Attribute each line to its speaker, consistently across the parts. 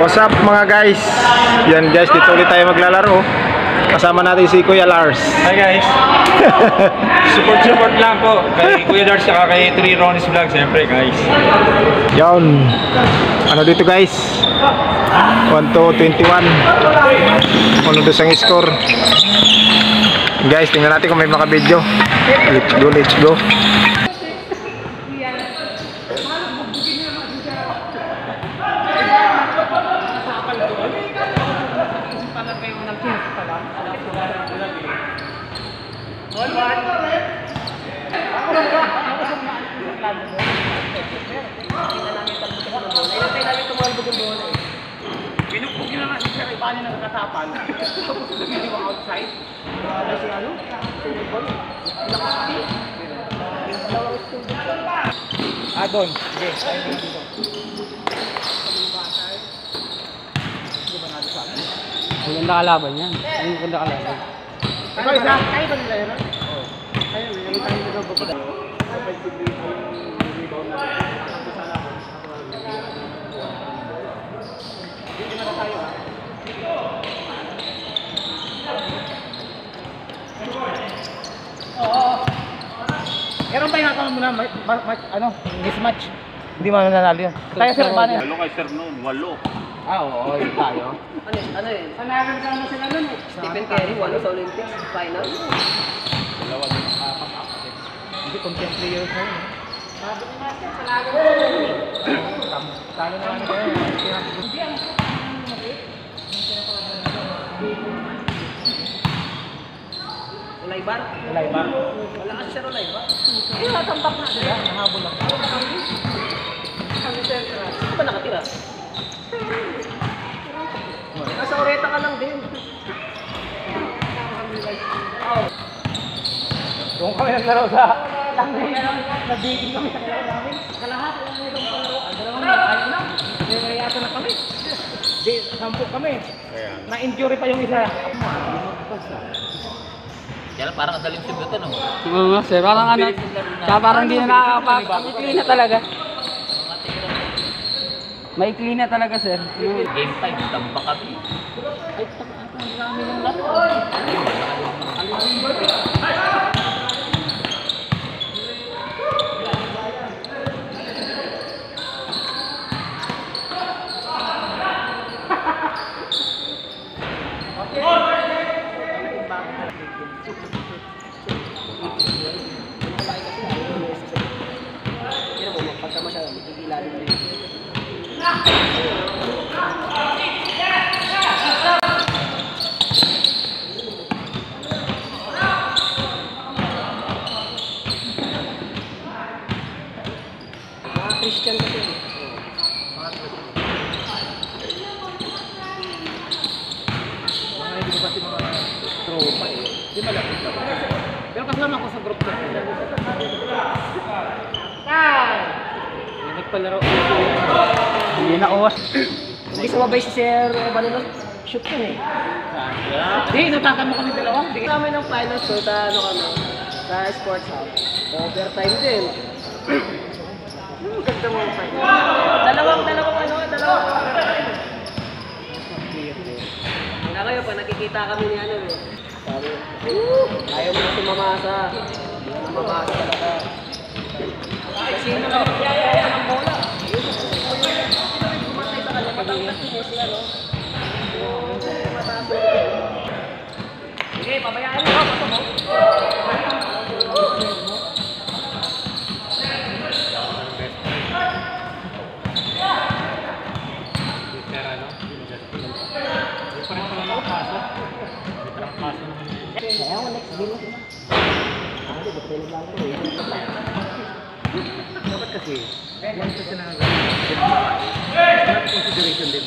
Speaker 1: What's up mga guys? Yan guys, dito ulit tayo maglalaro. Kasama natin si Kuya Lars.
Speaker 2: Hi guys. Support lang po kay Kuya Lars at kay 3 Ronnie's Vlog siyempre guys.
Speaker 1: Yon. Ano dito guys? 1-21. Ano doon ang score? Guys, tingnan natin kung may mga video. Let's go.
Speaker 3: Pinupog nyo na nga siya kay Bani ng katapal. Tapos sabihin mo outside. Wala si ano? Doon. Sige, tayo na dito.
Speaker 4: Maganda kalaban yan. Maganda kalaban.
Speaker 3: Ikaw isa? Kaya ba nila yun? Oo. Kaya may tayo nito bababa. Dito na tayo ha. Oo. Meron tayo nakakaman muna, mismatch. Hindi mo nanalo yun. Tayo sir, paano yun?
Speaker 2: Walo kay Sir noon, walo.
Speaker 3: Oo, yun tayo.
Speaker 5: Ano yun?
Speaker 3: Panalo na sila nun eh.
Speaker 5: Stephen Curry, walo sa Olympics, final.
Speaker 2: Dalawa din nakakapap.
Speaker 3: Hindi, content players na yun. Sabi ko natin, panalo na sila nun eh. Talo na namin kayo. Hindi, ang
Speaker 5: Ulaybar?
Speaker 3: Ulaybar.
Speaker 5: Wala kasi siya Ulaybar.
Speaker 3: Eh, natambak na sila. Nahabol lang.
Speaker 5: Ano siya? Saan ba nakatira? Nasa Oreta ka lang din.
Speaker 3: Doon kami naglaro sa tangay. Nabigil kami sa kalaro namin. Kalahati lang nito ang palaro. Ang dalawang ayaw lang. May yata na kami. Di, 10 kami. Na-injury pa yung isa.
Speaker 5: Yan parang adaling sibutan, no?
Speaker 4: Oo nga sir, parang ano. Tsaka parang hindi na nakakapag. Maikli na talaga. Maikli na talaga sir.
Speaker 5: Game 5, tamba kami.
Speaker 4: Ay, ang dami ng laro.
Speaker 5: Christian kasi.
Speaker 3: Mga hindi ko pati mga tropa eh. Di malapit lang. Pero kasama ko sa group na. Nagpalaro.
Speaker 4: Hindi na uwas.
Speaker 5: Hindi sumabay si Sir Balolo. Shoot yun eh.
Speaker 3: Hindi, natakan mo kami dalawa.
Speaker 5: Kami ng final so sa ano kami. Sa sports hub. Overtime din. Ganda mo yung final. Dalawang overtime. Kaya kayo, pag nakikita kami ni ano eh. Sabi, ayaw mo na sumamasa. Sumamasa talaga. Kasi yun naman yung kaya ng bola. Kumatay sa kanya, matangkat yun sila, no? Sige, pabayaan mo. Pasok mo.
Speaker 3: Kaya ako next game na. Hindi, ba't tayo lang ko eh. Dapat kasi, yan kasi nakagawin. Dapat consideration din.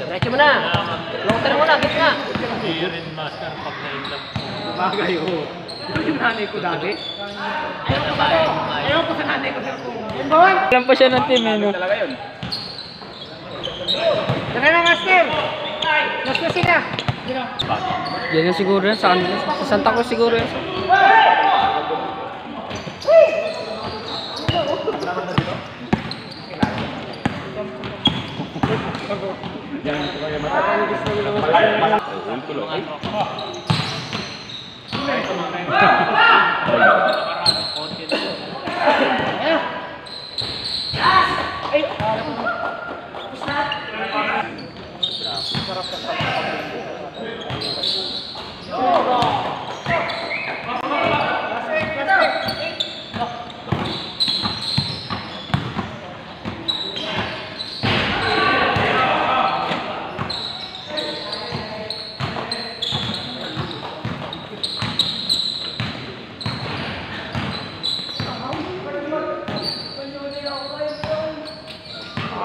Speaker 5: Diretso mo na. Long term mo na, gitna.
Speaker 3: Bagay, oo. Ito yung nanay ko dati. Ayaw ko sa nanay ko sa kung.
Speaker 4: Alam pa siya ng team eh, no?
Speaker 3: Talaga yun. Tara na, Master! Master sila!
Speaker 4: Yan na siguro yan, sa Santa Cruz siguro yan.
Speaker 2: tulo. Ay.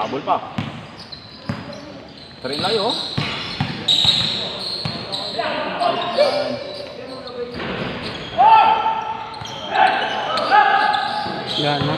Speaker 2: Habol pa. Tarin layo.
Speaker 4: Yan, no?